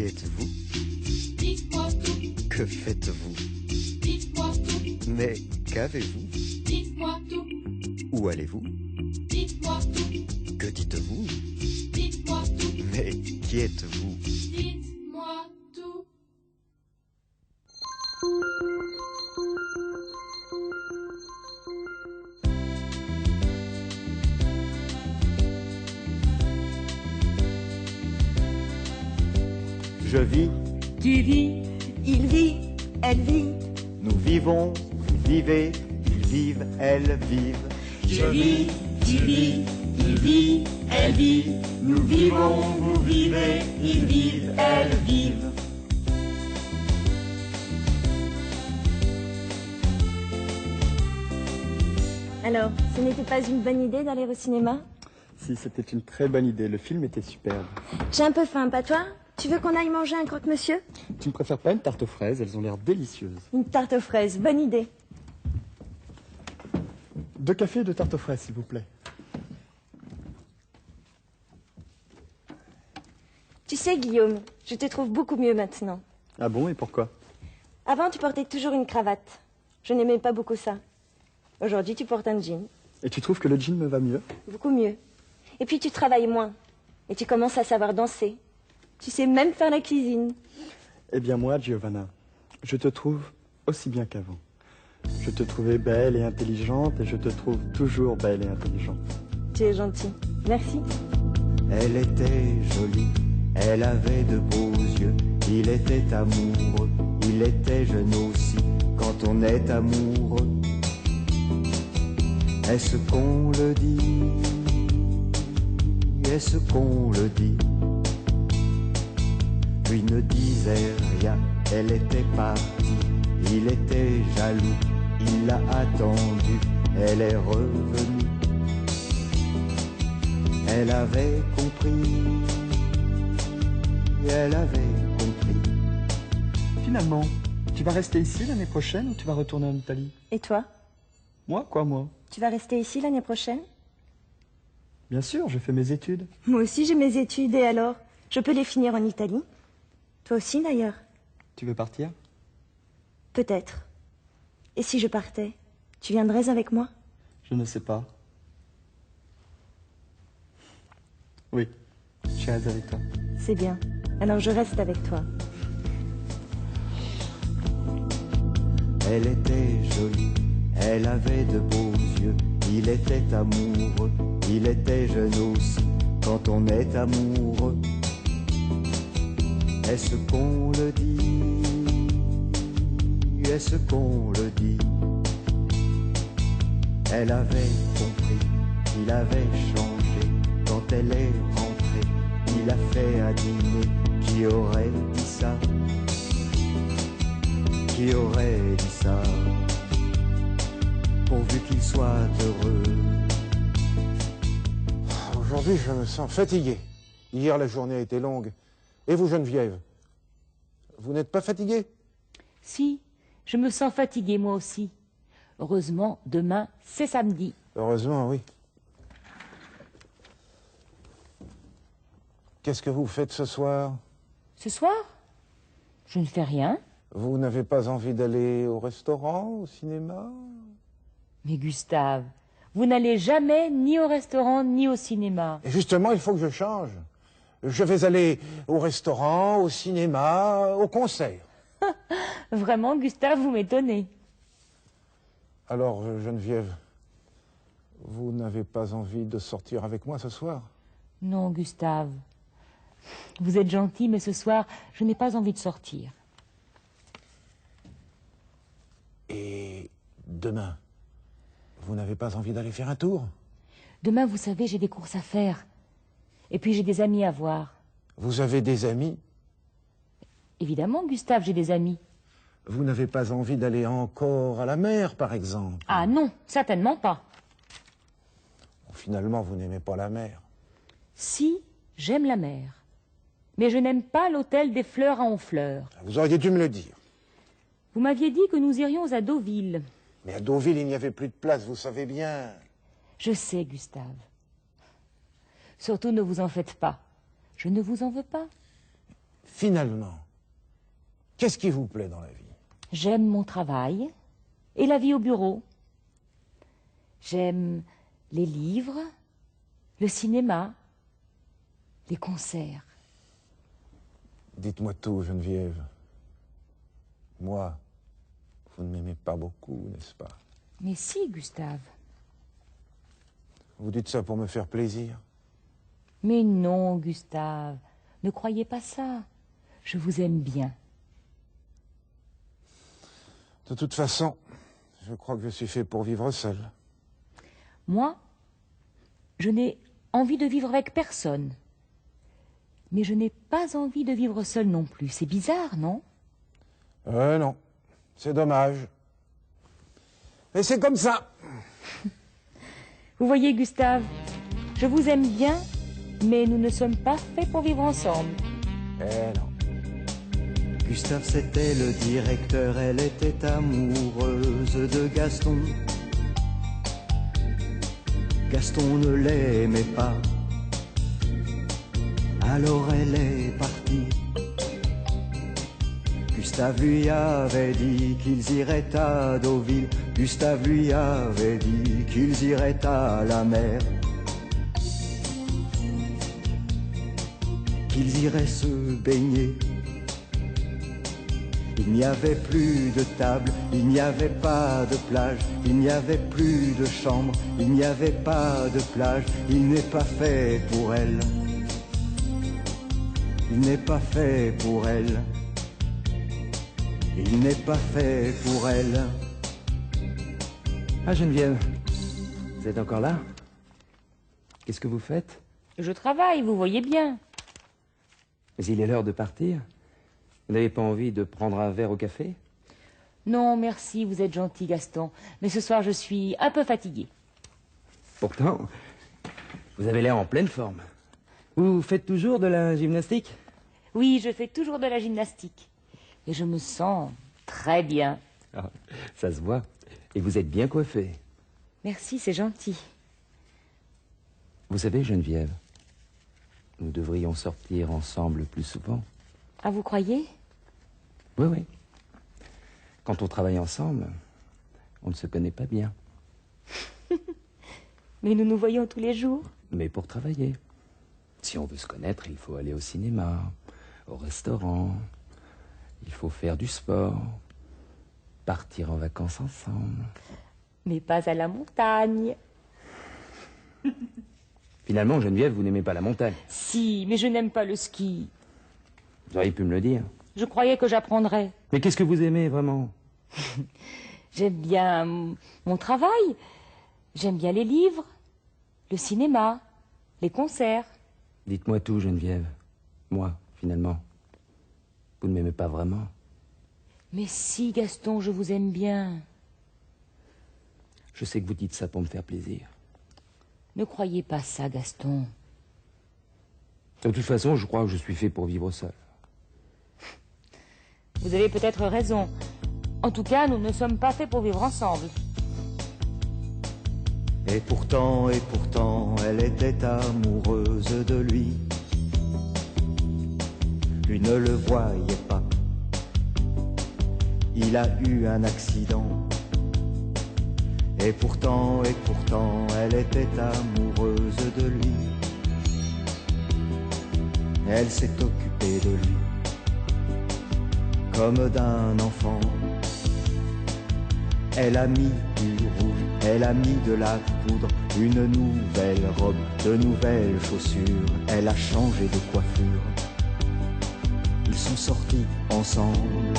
Qui êtes-vous? Dites-moi tout. Que faites-vous? Dites-moi tout. Mais qu'avez-vous? Dites-moi tout. Où allez-vous? Dites-moi tout. Que dites-vous? Dites-moi tout. Mais qui êtes-vous? Dites-moi tout. Je vis, Tu vis, il vit, elle vit. nous vivons, vous vivez, ils vivent, elles vivent. Je vis, tu vis, il vit, elle vit. Nous vivons, vous vivez, ils vivent, elles vivent. Alors, ce n'était pas une bonne idée d'aller au cinéma? Si, c'était une très bonne idée. Le film était superbe. J'ai un peu faim, pas toi? Tu veux qu'on aille manger un croque-monsieur? Tu ne préfères pas une tarte aux fraises? Elles ont l'air délicieuses. Une tarte aux fraises, bonne idée. 2 cafés et 2 tartes aux fraises, s'il vous plaît. Tu sais, Guillaume, je te trouve beaucoup mieux maintenant. Ah bon, et pourquoi? Avant, tu portais toujours une cravate. Je n'aimais pas beaucoup ça. Aujourd'hui, tu portes un jean. Et tu trouves que le jean me va mieux? Beaucoup mieux. Et puis, tu travailles moins. Et tu commences à savoir danser. Tu sais même faire la cuisine. Eh bien moi, Giovanna, je te trouve aussi bien qu'avant. Je te trouvais belle et intelligente et je te trouve toujours belle et intelligente. Tu es gentil. Merci. Elle était jolie, elle avait de beaux yeux, il était amoureux, il était jeune aussi, quand on est amoureux. Est-ce qu'on le dit? Est-ce qu'on le dit? Lui ne disait rien, elle était partie, il était jaloux, il l'a attendue, elle est revenue. Elle avait compris, elle avait compris. Finalement, tu vas rester ici l'année prochaine ou tu vas retourner en Italie? Et toi? Moi, quoi, moi? Tu vas rester ici l'année prochaine? Bien sûr, je fais mes études. Moi aussi, j'ai mes études, et alors? Je peux les finir en Italie? Toi aussi, d'ailleurs? Tu veux partir? Peut-être. Et si je partais, tu viendrais avec moi? Je ne sais pas. Oui, j'irai avec toi. C'est bien. Alors je reste avec toi. Elle était jolie, elle avait de beaux yeux, il était amoureux, il était jeune aussi, quand on est amoureux. Est-ce qu'on le dit? Est-ce qu'on le dit? Elle avait compris, il avait changé, quand elle est rentrée, il a fait un dîner. Qui aurait dit ça? Qui aurait dit ça? Pourvu qu'il soit heureux. Aujourd'hui, je me sens fatigué. Hier, la journée a été longue. Et vous, Geneviève? Vous n'êtes pas fatiguée? Si, je me sens fatiguée moi aussi. Heureusement, demain, c'est samedi. Heureusement, oui. Qu'est-ce que vous faites ce soir? Ce soir, je ne fais rien. Vous n'avez pas envie d'aller au restaurant, au cinéma? Mais Gustave, vous n'allez jamais ni au restaurant ni au cinéma. Et justement, il faut que je change. Je vais aller au restaurant, au cinéma, au concert. Vraiment, Gustave, vous m'étonnez. Alors, Geneviève, vous n'avez pas envie de sortir avec moi ce soir? Non, Gustave. Vous êtes gentil, mais ce soir, je n'ai pas envie de sortir. Et demain, vous n'avez pas envie d'aller faire un tour? Demain, vous savez, j'ai des courses à faire. Et puis, j'ai des amis à voir. Vous avez des amis? Évidemment, Gustave, j'ai des amis. Vous n'avez pas envie d'aller encore à la mer, par exemple? Ah non, certainement pas. Finalement, vous n'aimez pas la mer. Si, j'aime la mer. Mais je n'aime pas l'hôtel des Fleurs à Honfleur. Vous auriez dû me le dire. Vous m'aviez dit que nous irions à Deauville. Mais à Deauville, il n'y avait plus de place, vous savez bien. Je sais, Gustave. Surtout, ne vous en faites pas. Je ne vous en veux pas. finalement, qu'est-ce qui vous plaît dans la vie? J'aime mon travail et la vie au bureau. J'aime les livres, le cinéma, les concerts. Dites-moi tout, Geneviève. Moi, vous ne m'aimez pas beaucoup, n'est-ce pas? Mais si, Gustave. Vous dites ça pour me faire plaisir? Mais non, Gustave, ne croyez pas ça. Je vous aime bien. De toute façon, je crois que je suis fait pour vivre seul. Moi, je n'ai envie de vivre avec personne. Mais je n'ai pas envie de vivre seul non plus. C'est bizarre, non? Non, c'est dommage. Mais c'est comme ça. Vous voyez, Gustave, je vous aime bien, mais nous ne sommes pas faits pour vivre ensemble. Non. Gustave c'était le directeur, elle était amoureuse de Gaston. Gaston ne l'aimait pas, alors elle est partie. Gustave lui avait dit qu'ils iraient à Deauville. Gustave lui avait dit qu'ils iraient à la mer, qu'ils iraient se baigner. Il n'y avait plus de table, il n'y avait pas de plage, il n'y avait plus de chambre, il n'y avait pas de plage. Il n'est pas fait pour elle, il n'est pas fait pour elle, il n'est pas fait pour elle. Ah, Geneviève, vous êtes encore là? Qu'est-ce que vous faites? Je travaille, vous voyez bien. Mais il est l'heure de partir. Vous n'avez pas envie de prendre un verre au café? Non, merci, vous êtes gentil, Gaston. Mais ce soir, je suis un peu fatiguée. Pourtant, vous avez l'air en pleine forme. Vous faites toujours de la gymnastique? Oui, je fais toujours de la gymnastique. Et je me sens très bien. Ah, ça se voit. Et vous êtes bien coiffée. Merci, c'est gentil. Vous savez, Geneviève, nous devrions sortir ensemble plus souvent. Ah, vous croyez? Oui, oui. Quand on travaille ensemble, on ne se connaît pas bien. Mais nous nous voyons tous les jours. Mais pour travailler. Si on veut se connaître, il faut aller au cinéma, au restaurant. Il faut faire du sport, partir en vacances ensemble. Mais pas à la montagne. Finalement, Geneviève, vous n'aimez pas la montagne. Si, mais je n'aime pas le ski. Vous auriez pu me le dire. Je croyais que j'apprendrais. Mais qu'est-ce que vous aimez vraiment? J'aime bien mon travail. J'aime bien les livres, le cinéma, les concerts. Dites-moi tout, Geneviève. Moi, finalement. Vous ne m'aimez pas vraiment. Mais si, Gaston, je vous aime bien. Je sais que vous dites ça pour me faire plaisir. Ne croyez pas ça, Gaston. De toute façon, je crois que je suis fait pour vivre seul. Vous avez peut-être raison. En tout cas, nous ne sommes pas faits pour vivre ensemble. Et pourtant, elle était amoureuse de lui. Lui ne le voyait pas. Il a eu un accident. Et pourtant, elle était amoureuse de lui. Elle s'est occupée de lui comme d'un enfant. Elle a mis du rouge, elle a mis de la poudre, une nouvelle robe, de nouvelles chaussures. Elle a changé de coiffure. Ils sont sortis ensemble.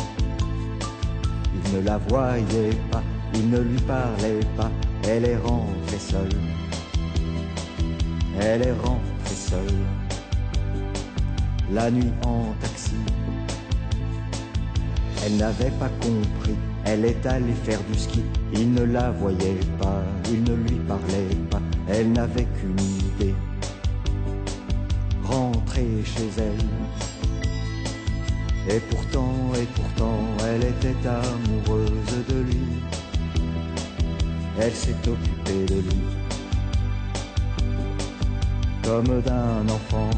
Il ne la voyait pas, il ne lui parlait pas. Elle est rentrée seule. Elle est rentrée seule. La nuit en taxi. Elle n'avait pas compris. Elle est allée faire du ski. Il ne la voyait pas, il ne lui parlait pas. Elle n'avait qu'une idée. Rentrer chez elle. Et pourtant, elle était amoureuse de lui. Elle s'est occupée de lui comme d'un enfant.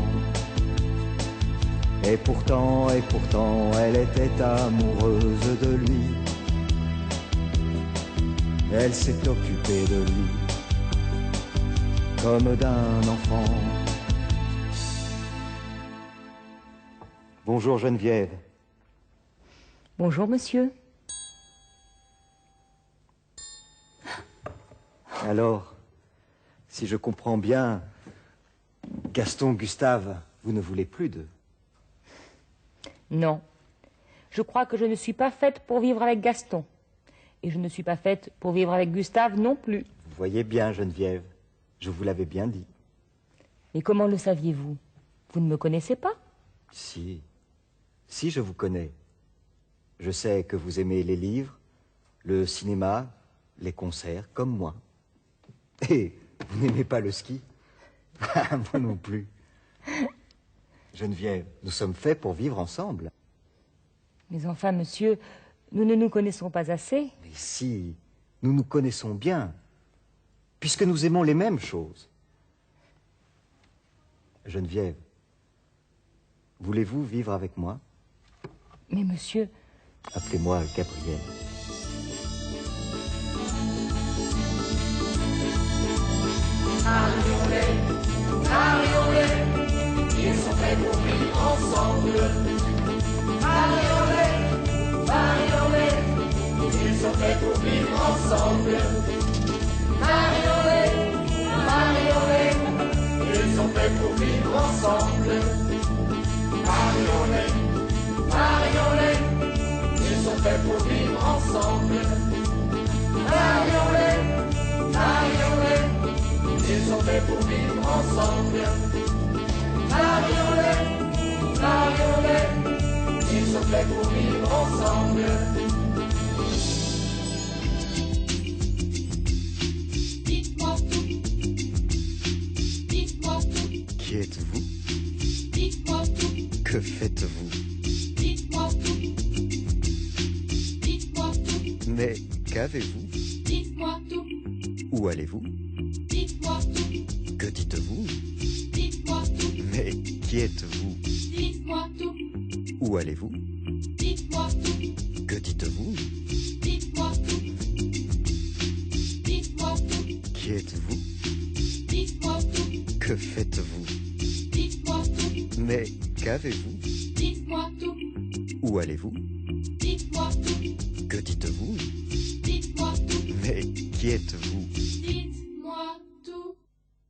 Et pourtant, elle était amoureuse de lui. Elle s'est occupée de lui comme d'un enfant. Bonjour Geneviève. Bonjour, monsieur. Alors, si je comprends bien, Gaston, Gustave, vous ne voulez plus d'eux? Non. Je crois que je ne suis pas faite pour vivre avec Gaston. Et je ne suis pas faite pour vivre avec Gustave non plus. Vous voyez bien, Geneviève, je vous l'avais bien dit. Mais comment le saviez-vous? Vous ne me connaissez pas? Si, je vous connais. Je sais que vous aimez les livres, le cinéma, les concerts, comme moi. Et vous n'aimez pas le ski? Moi non plus. Geneviève, nous sommes faits pour vivre ensemble. Mais enfin, monsieur, nous ne nous connaissons pas assez. Mais si, nous nous connaissons bien, puisque nous aimons les mêmes choses. Geneviève, voulez-vous vivre avec moi? Mais monsieur... Appelez-moi Gabriel. Marionnet, ils sont faits pour vivre ensemble. Marionnet, ils sont faits pour vivre ensemble. Marionnet, ils sont faits pour vivre ensemble. Marionnet, ils sont faits pour vivre ensemble. Marionnet, ils sont faits pour vivre ensemble. Marionnet, ils sont faits pour vivre ensemble. Dites-moi tout. Dites-moi tout. Qui êtes-vous? Dites-moi tout. Que faites-vous? Dites-moi tout. Dites-moi tout. Mais qu'avez-vous? Dites-moi tout. Où allez-vous? Dites-moi tout. Que dites-vous? Dites-moi tout. Mais qui êtes-vous? Dites-moi tout. Où allez-vous? Dites-moi tout. Que dites-vous? Dites-moi tout. Dites-moi tout. Qui êtes-vous? Dites-moi tout. Que faites-vous? Dites-moi tout. Mais qu'avez-vous? Dites-moi tout. Où allez-vous? Dites-moi tout. Que dites-vous? Dites-moi tout. Mais qui êtes-vous?